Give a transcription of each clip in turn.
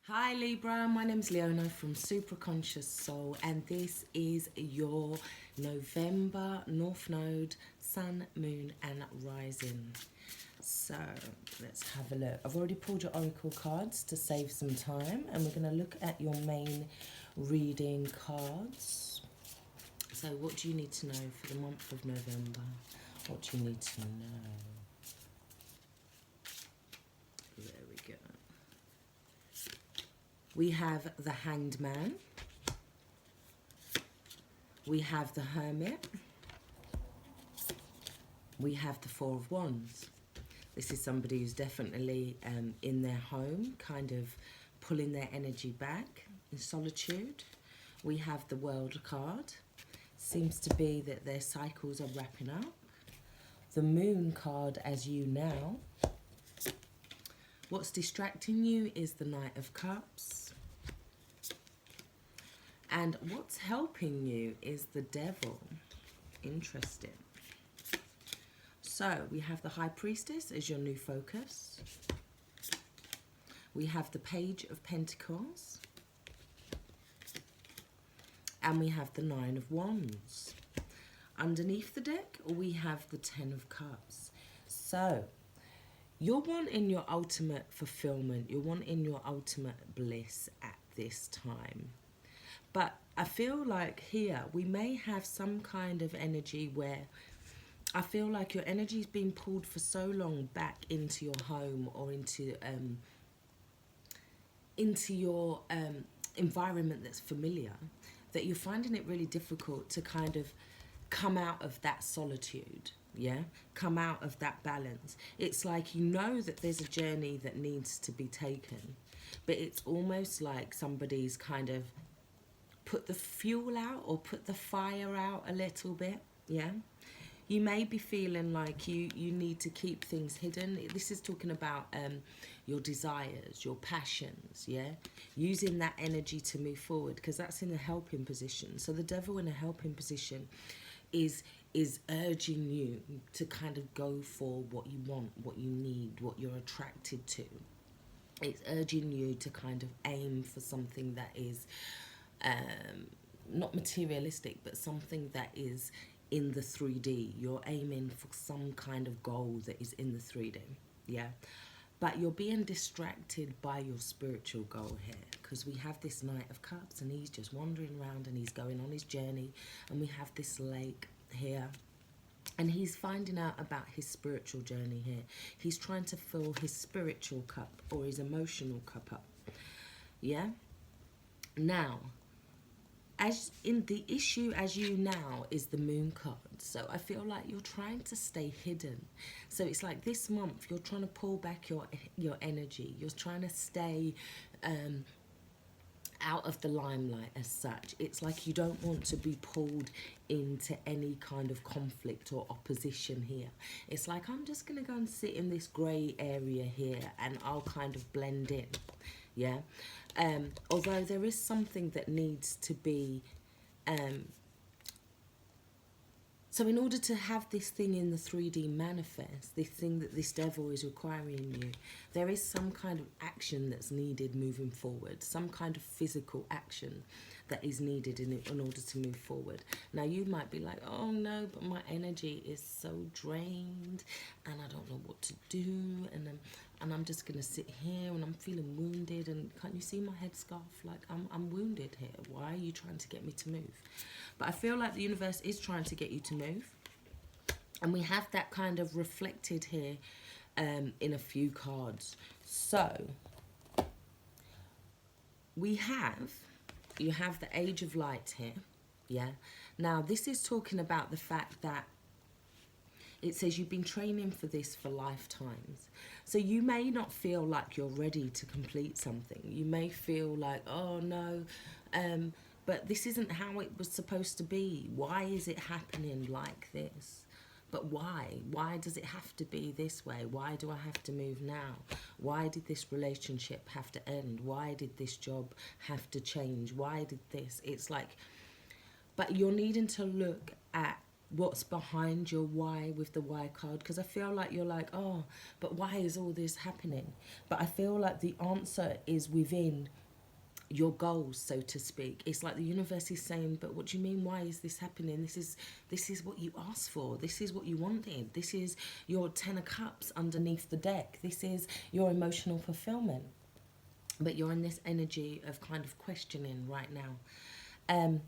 Hi Libra, my name's Leona from Supra ConsciousSoul, and this is your November North Node, Sun, Moon and Rising. So let's have a look. I've already pulled your oracle cards to save some time, and we're going to look at your main reading cards. So what do you need to know for the month of November? What do you need to know? There we go. We have the Hanged Man. We have the Hermit. We have the Four of Wands. This is somebody who's definitely in their home, kind of pulling their energy back in solitude. We have the World card. Seems to be that their cycles are wrapping up. The Moon card as you now. What's distracting you is the Knight of Cups. And what's helping you is the Devil. Interesting. So we have the High Priestess as your new focus. We have the Page of Pentacles. And we have the Nine of Wands. Underneath the deck, we have the Ten of Cups. So you're wanting your ultimate fulfillment. You're wanting your ultimate bliss at this time. But I feel like here we may have some kind of energy where I feel like your energy's been pulled for so long back into your home or into your environment that's familiar that you're finding it really difficult to kind of come out of that solitude, yeah? Come out of that balance. It's like you know that there's a journey that needs to be taken, but it's almost like somebody's kind of put the fuel out or put the fire out a little bit, yeah? You may be feeling like you need to keep things hidden. This is talking about your desires, your passions, yeah? Using that energy to move forward, because that's in a helping position. So the Devil in a helping position is urging you to kind of go for what you want, what you need, what you're attracted to. It's urging you to kind of aim for something that is not materialistic, but something that is in the 3D. You're aiming for some kind of goal that is in the 3D, yeah? But you're being distracted by your spiritual goal here, because we have this Knight of Cups and he's just wandering around and he's going on his journey, and we have this lake here and he's finding out about his spiritual journey here. He's trying to fill his spiritual cup or his emotional cup up, yeah? Now, as in the issue as you now is the Moon card. So I feel like you're trying to stay hidden. So it's like this month you're trying to pull back your energy. You're trying to stay out of the limelight as such. It's like you don't want to be pulled into any kind of conflict or opposition here. It's like I'm just going to go and sit in this grey area here and I'll kind of blend in, yeah? Although there is something that needs to be so in order to have this thing in the 3D manifest, this thing that this Devil is requiring you, there is some kind of action that's needed moving forward, some kind of physical action that is needed in order to move forward. Now you might be like, oh no, but my energy is so drained and I don't know what to do, and I'm just gonna sit here and I'm feeling wounded, and can't you see my headscarf? Like I'm wounded here. Why are you trying to get me to move? But I feel like the universe is trying to get you to move, and we have that kind of reflected here in a few cards. So you have the Age of Light here, yeah? Now this is talking about the fact that it says you've been training for this for lifetimes. So you may not feel like you're ready to complete something. You may feel like, oh no, but this isn't how it was supposed to be. Why is it happening like this? But why? Why does it have to be this way? Why do I have to move now? Why did this relationship have to end? Why did this job have to change? Why did this? It's like, but you're needing to look at what's behind your why with the why card, because I feel like you're like, oh, but why is all this happening? But I feel like the answer is within your goals, so to speak. It's like the universe is saying, but what do you mean, why is this happening? This is what you asked for. This is what you wanted. This is your 10 of cups underneath the deck. This is your emotional fulfillment. But you're in this energy of kind of questioning right now.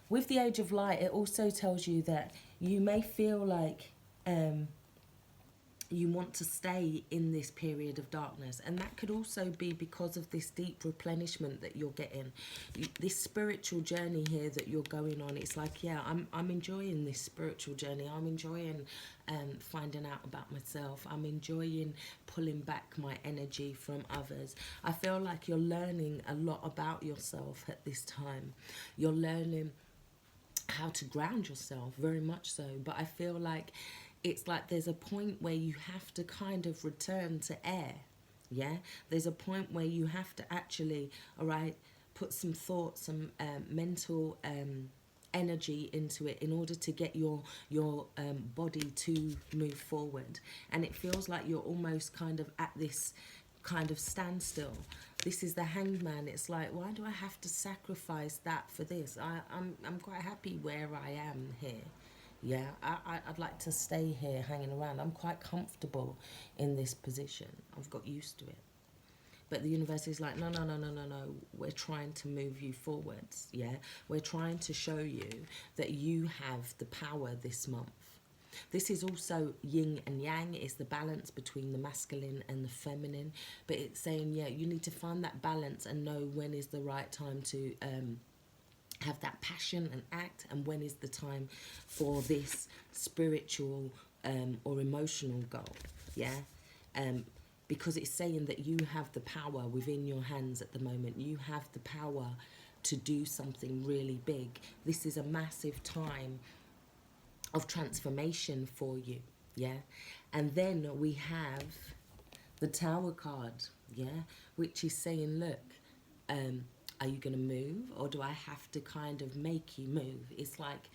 With the Age of Light, it also tells you that you may feel like you want to stay in this period of darkness, and that could also be because of this deep replenishment that you're getting, this spiritual journey here that you're going on. It's like, yeah, I'm enjoying this spiritual journey. I'm enjoying finding out about myself. I'm enjoying pulling back my energy from others. I feel like you're learning a lot about yourself at this time. You're learning how to ground yourself, very much so. But I feel like it's like there's a point where you have to kind of return to air. Yeah, there's a point where you have to actually, all right, put some thought, some mental energy into it in order to get your body to move forward. And it feels like you're almost kind of at this kind of standstill. This is the Hanged Man. It's like, why do I have to sacrifice that for this? I'm quite happy where I am here. Yeah, I'd like to stay here hanging around. I'm quite comfortable in this position. I've got used to it. But the universe is like, no. We're trying to move you forwards, yeah? We're trying to show you that you have the power this month. This is also yin and yang. It's the balance between the masculine and the feminine. But it's saying, yeah, you need to find that balance and know when is the right time to have that passion and act, and when is the time for this spiritual or emotional goal. Yeah, because it's saying that you have the power within your hands at the moment. You have the power to do something really big. This is a massive time of transformation for you. Yeah, and then we have the Tower card, yeah, which is saying, look, are you going to move, or do I have to kind of make you move? It's like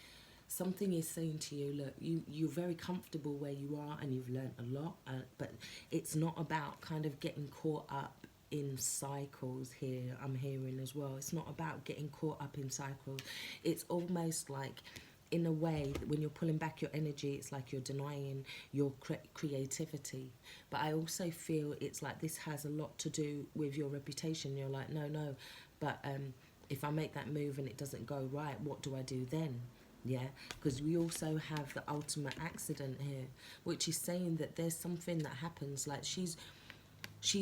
something is saying to you, look, you're very comfortable where you are and you've learnt a lot, but it's not about kind of getting caught up in cycles here. I'm hearing as well, it's not about getting caught up in cycles. It's almost like, in a way, when you're pulling back your energy, it's like you're denying your creativity. But I also feel it's like this has a lot to do with your reputation. You're like, no, but if I make that move and it doesn't go right, what do I do then? Yeah, because we also have the ultimate accident here, which is saying that there's something that happens, like she's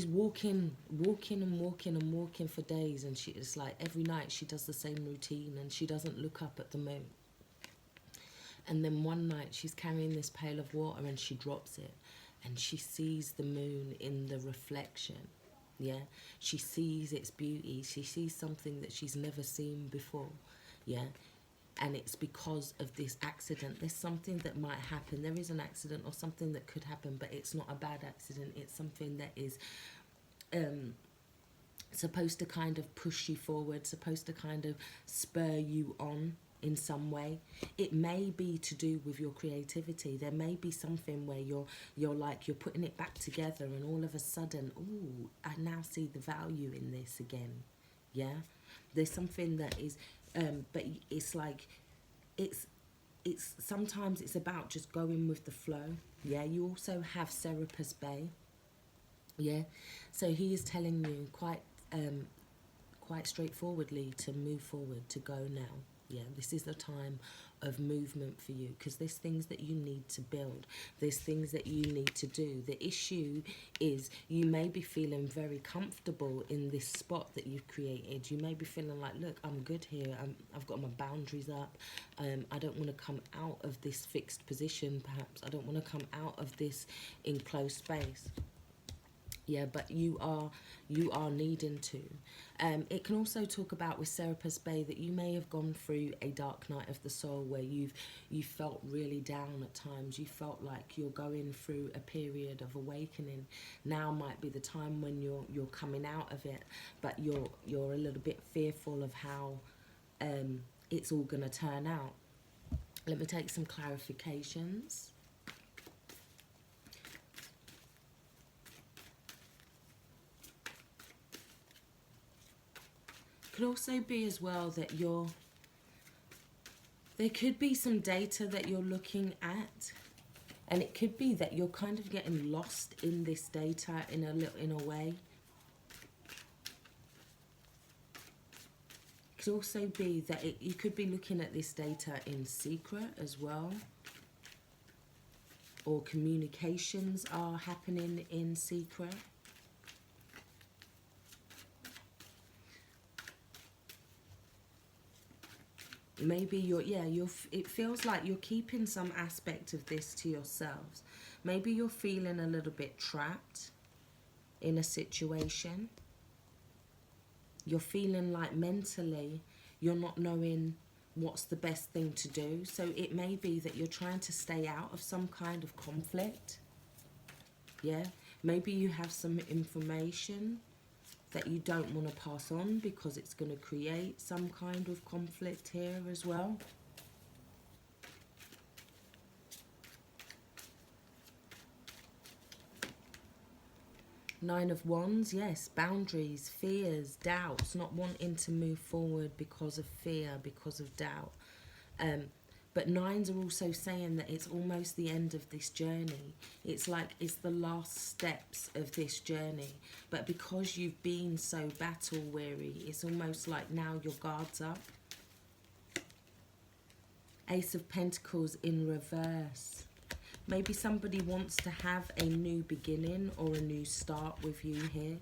walking for days, and it's like every night she does the same routine and she doesn't look up at the moon. And then one night she's carrying this pail of water and she drops it, and she sees the moon in the reflection. Yeah, she sees its beauty. She sees something that she's never seen before. Yeah, and it's because of this accident. There's something that might happen. There is an accident or something that could happen, but it's not a bad accident. It's something that is supposed to kind of push you forward, supposed to kind of spur you on in some way. It may be to do with your creativity. There may be something where you're like, you're putting it back together, and all of a sudden, ooh, I now see the value in this again. Yeah, there's something that is but it's like it's sometimes it's about just going with the flow. Yeah, you also have Serapis Bay. Yeah, so he is telling you quite straightforwardly to move forward, to go now. Yeah, this is the time of movement for you, because there's things that you need to build. There's things that you need to do. The issue is you may be feeling very comfortable in this spot that you've created. You may be feeling like, look, I'm good here. I've got my boundaries up. I don't want to come out of this fixed position, perhaps. I don't want to come out of this enclosed space. Yeah, but you are needing to. It can also talk about with Serapis Bay that you may have gone through a dark night of the soul where you felt really down at times. You felt like you're going through a period of awakening. Now might be the time when you're coming out of it, but you're a little bit fearful of how it's all going to turn out. Let me take some clarifications. Could also be as well that there could be some data that you're looking at, and it could be that you're kind of getting lost in this data in a way. It could also be that you could be looking at this data in secret as well, or communications are happening in secret. Maybe it feels like you're keeping some aspect of this to yourselves. Maybe you're feeling a little bit trapped in a situation. You're feeling like mentally you're not knowing what's the best thing to do. So it may be that you're trying to stay out of some kind of conflict. Yeah, maybe you have some information that you don't want to pass on because it's going to create some kind of conflict here as well. Nine of Wands, yes, boundaries, fears, doubts, not wanting to move forward because of fear, because of doubt. But nines are also saying that it's almost the end of this journey. It's like it's the last steps of this journey. But because you've been so battle weary, it's almost like now your guard's up. Ace of Pentacles in reverse. Maybe somebody wants to have a new beginning or a new start with you here.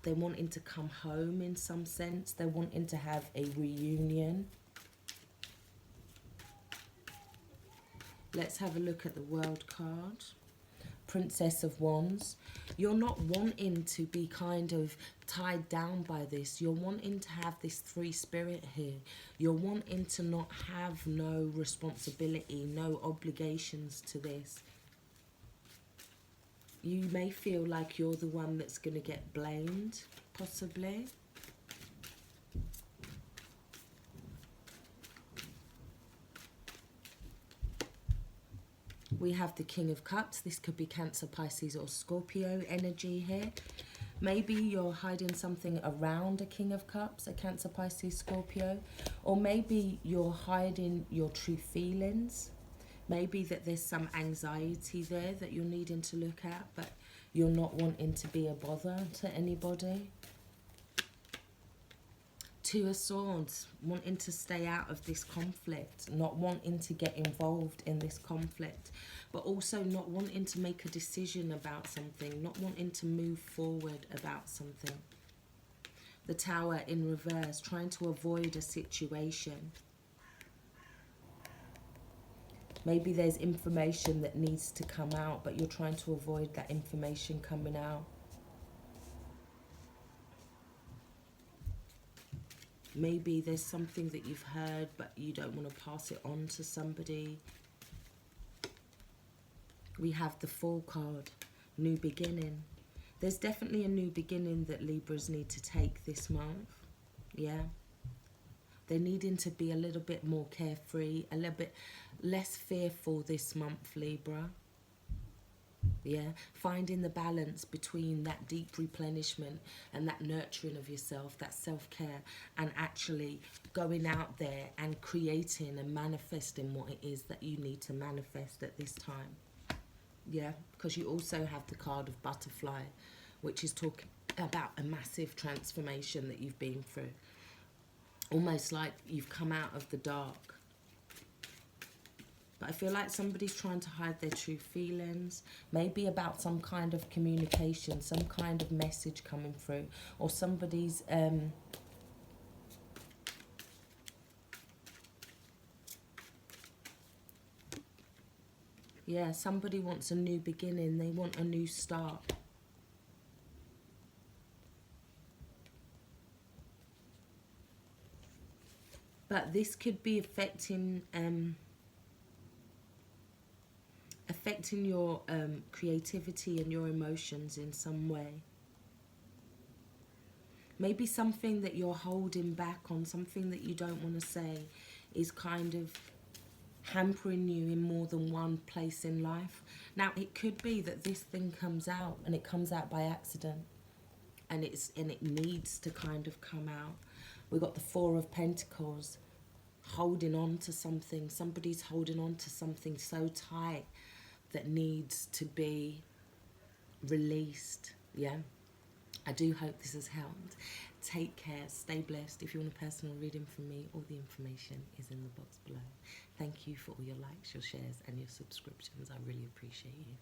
They're wanting to come home in some sense. They're wanting to have a reunion. Let's have a look at the World card. Princess of Wands. You're not wanting to be kind of tied down by this. You're wanting to have this free spirit here. You're wanting to not have no responsibility, no obligations to this. You may feel like you're the one that's going to get blamed, possibly. We have the King of Cups. This could be Cancer, Pisces or Scorpio energy here. Maybe you're hiding something around a King of Cups, a Cancer, Pisces, Scorpio. Or maybe you're hiding your true feelings. Maybe that there's some anxiety there that you're needing to look at, but you're not wanting to be a bother to anybody. Two of Swords, wanting to stay out of this conflict, not wanting to get involved in this conflict, but also not wanting to make a decision about something, not wanting to move forward about something. The Tower in reverse, trying to avoid a situation. Maybe there's information that needs to come out, but you're trying to avoid that information coming out. Maybe there's something that you've heard, but you don't want to pass it on to somebody. We have the Fool card, new beginning. There's definitely a new beginning that Libras need to take this month. Yeah. They're needing to be a little bit more carefree, a little bit less fearful this month, Libra. Yeah, finding the balance between that deep replenishment and that nurturing of yourself, that self-care, and actually going out there and creating and manifesting what it is that you need to manifest at this time. Yeah, because you also have the card of Butterfly, which is talking about a massive transformation that you've been through. Almost like you've come out of the dark. But I feel like somebody's trying to hide their true feelings, maybe about some kind of communication, some kind of message coming through, or somebody's yeah, somebody wants a new beginning, they want a new start. But this could be affecting your creativity and your emotions in some way. Maybe something that you're holding back on, something that you don't want to say, is kind of hampering you in more than one place in life. Now, it could be that this thing comes out and it comes out by accident, and it needs to kind of come out. We've got the Four of Pentacles, holding on to something. Somebody's holding on to something so tight that needs to be released. Yeah, I do hope this has helped. Take care, stay blessed. If you want a personal reading from me, all the information is in the box below. Thank you for all your likes, your shares and your subscriptions. I really appreciate you.